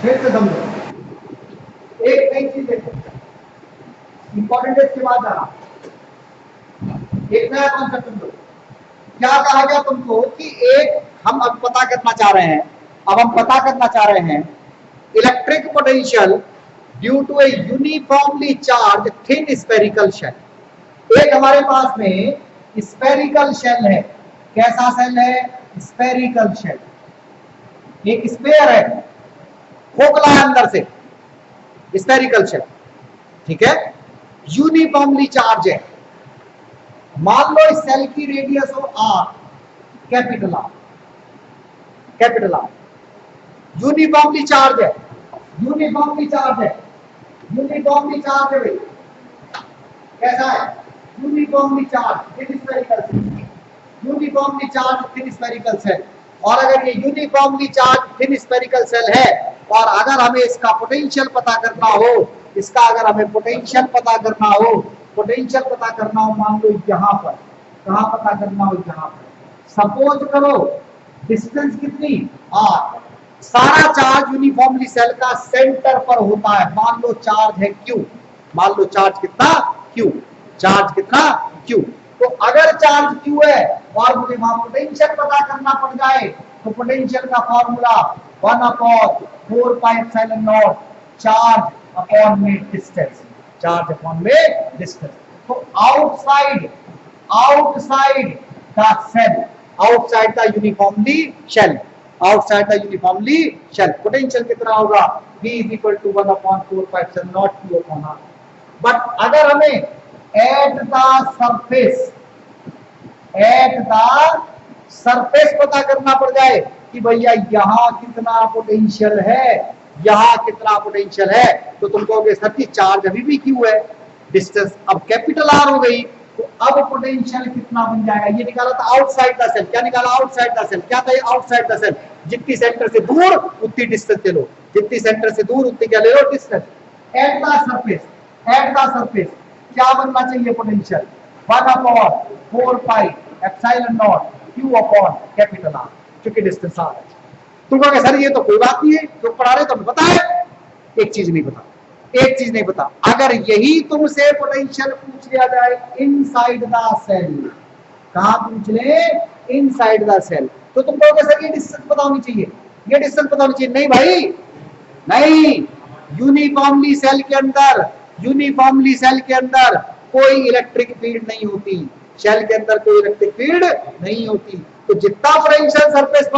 फिर से समझो, एक नई चीज देखो, इंपॉर्टेंट है, इसके बाद जाना, एक नया कॉन्सेप्ट समझो। क्या कहा गया तुमको कि एक हम अब पता करना चाह रहे हैं, electric potential due to a uniformly charge thin spherical shell. एक हमारे पास में स्फेरिकल शेल है। कैसा शेल है? Spherical shell. एक स्फेयर है, खोखला है अंदर से, स्फेरिकल शेल, ठीक है, यूनिफॉर्मली चार्ज है। मान लो इस सेल की रेडियस हो R, capital R, uniformly charge है, यूनिफॉर्मली चार्ज है भाई। कैसा है? Uniformly charge thin spherical shell, uniformly charge thin spherical shell. और अगर ये uniformly charge thin spherical shell है और अगर हमें इसका पोटेंशियल पता करना हो, पोटेंशियल पता करना हो, मान लो यहां पर, कहां पता करना हो? यहां पर। सपोज करो डिस्टेंस कितनी? आर। सारा चार्ज यूनिफॉर्मली सेल का सेंटर पर होता है। मान लो चार्ज है क्यू, मान लो चार्ज कितना? क्यू। चार्ज कितना? क्यू। तो अगर चार्ज क्यू है और मुझे वहां पोटेंशियल पता करना पड़ जाए तो पोटेंशियल का formula 1/4 pi epsilon not charge upon में डिस्टेंस, चार्ज अपॉन में डिस्टेंस। तो outside the shell, outside the uniformly shell, potential कितना होगा? V is equal to 1/4 pi epsilon not Q upon R। But अगर हमें एट द सरफेस पता करना पड़ जाए कि भैया यहां कितना पोटेंशियल है, तो तुम कहोगे सर की चार्ज अभी भी क्यू है, डिस्टेंस अब कैपिटल आर हो गई, तो अब पोटेंशियल कितना बन जाएगा? ये निकाला था आउटसाइड द सेल। क्या निकाला? Outside the cell. क्या था ये? Outside the cell. जितनी सेंटर से दूर उतनी डिस्टेंस ले लो, उतनी क्या ले लो? डिस्टेंस। एट द सरफेस क्या बनना चाहिए potential? 1/4 pi epsilon not Q upon capital R, क्योंकि डिस्टेंस आर है। तुम कहोगे सर ये तो कोई बात नहीं है, जो पढ़ा रहे तो हमें पता है। एक चीज नहीं पता, अगर यही तुमसे पोटेंशियल पूछ लिया जाए इनसाइड द सेल, कहां पूछ ले? इनसाइड द सेल, तो तुम कहोगे सर ये डिस्टेंस पता होनी चाहिए, नहीं भाई, नहीं। यूनिफॉर्मली सेल के अंदर कोई इलेक्ट्रिक फील्ड नहीं होती, शेल के अंदर कोई इलेक्ट्रिक फील्ड नहीं होती। तो जितना पोटेंशियल सरफेस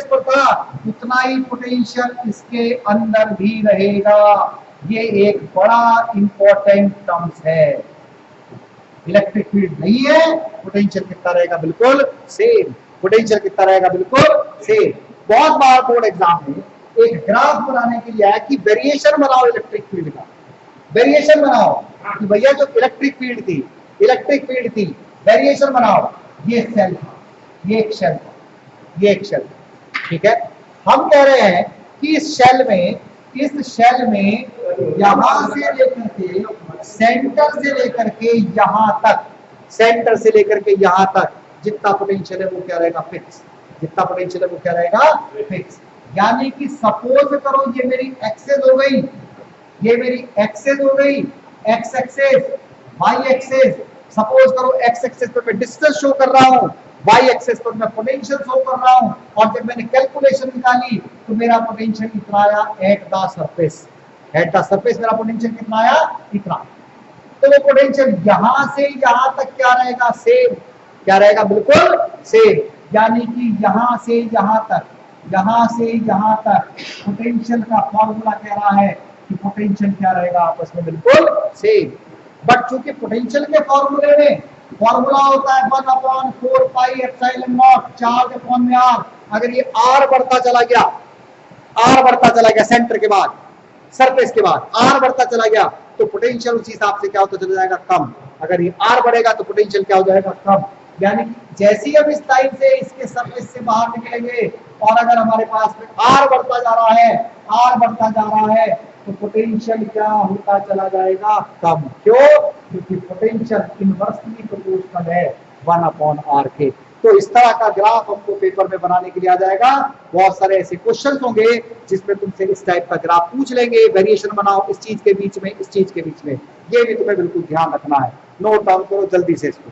पर था उतना ही पोटेंशियल इसके अंदर भी रहेगा। ये एक बड़ा इंपॉर्टेंट टर्म्स है। इलेक्ट्रिक फील्ड नहीं है, पोटेंशियल कितना रहेगा? बिल्कुल सेम। बहुत बार बोर्ड एग्जाम में एक ग्राफ बनाने के लिए आया कि वेरिएशन बनाओ इलेक्ट्रिक फील्ड का, कि भैया जो इलेक्ट्रिक फील्ड थी वेरिएशन बनाओ। ये सेल था, ये एक शेल था, ठीक है। हम कह रहे हैं कि इस शेल में यहां से लेकर के सेंटर से लेकर के यहां तक जितना पोटेंशियल है वो क्या रहेगा? फिक्स। यानी कि सपोज करो ये मेरी एक्सेस हो गई, X axis, Y axis. Suppose करो एक्स एक्सेस पर मैं डिस्टेंस शो कर रहा हूं, वाई एक्सेस पर मैं पोटेंशियल शो कर रहा हूं, और जब मैंने कैलकुलेशन निकाली तो मेरा पोटेंशियल कितना आया? एट द सरफेस मेरा पोटेंशियल कितना आया? इतना। तो वो पोटेंशियल यहां से यहां तक क्या रहेगा? सेम। बिल्कुल सेम। यानी कि यहां से यहां तक पोटेंशियल का फॉर्मूला कह रहा है कि पोटेंशियल क्या रहेगा? आपस में बिल्कुल सेम। बट चूंकि पोटेंशियल के फॉर्मूले में फॉर्मूला होता है 1/4 pi epsilon not charge upon में आर। अगर ये आर बढ़ता चला गया सेंटर के बाद, सरफेस के बाद आर बढ़ता चला गया तो पोटेंशियल उसी हिसाब से क्या होता चला जाएगा? कम। अगर ये आर बढ़ेगा तो पोटेंशियल क्या हो जाएगा? कम। यानी कि जैसे ही हम इस लाइन से इसके सरफेस से बाहर निकलेंगे और अगर हमारे पास में आर बढ़ता जा रहा है तो पोटेंशियल क्या होता चला जाएगा? कम। क्यों? क्योंकि पोटेंशियल इनवर्सली प्रोपोर्शनल है 1/r के। तो इस तरह का ग्राफ हमको पेपर में बनाने के लिए आ जाएगा। बहुत सारे ऐसे क्वेश्चन होंगे जिसमें तुमसे इस टाइप का ग्राफ पूछ लेंगे, वेरिएशन बनाओ इस चीज के बीच में, इस चीज के बीच में। ये भी तुम्हें बिल्कुल ध्यान रखना है। नोट डाउन करो जल्दी से इसको।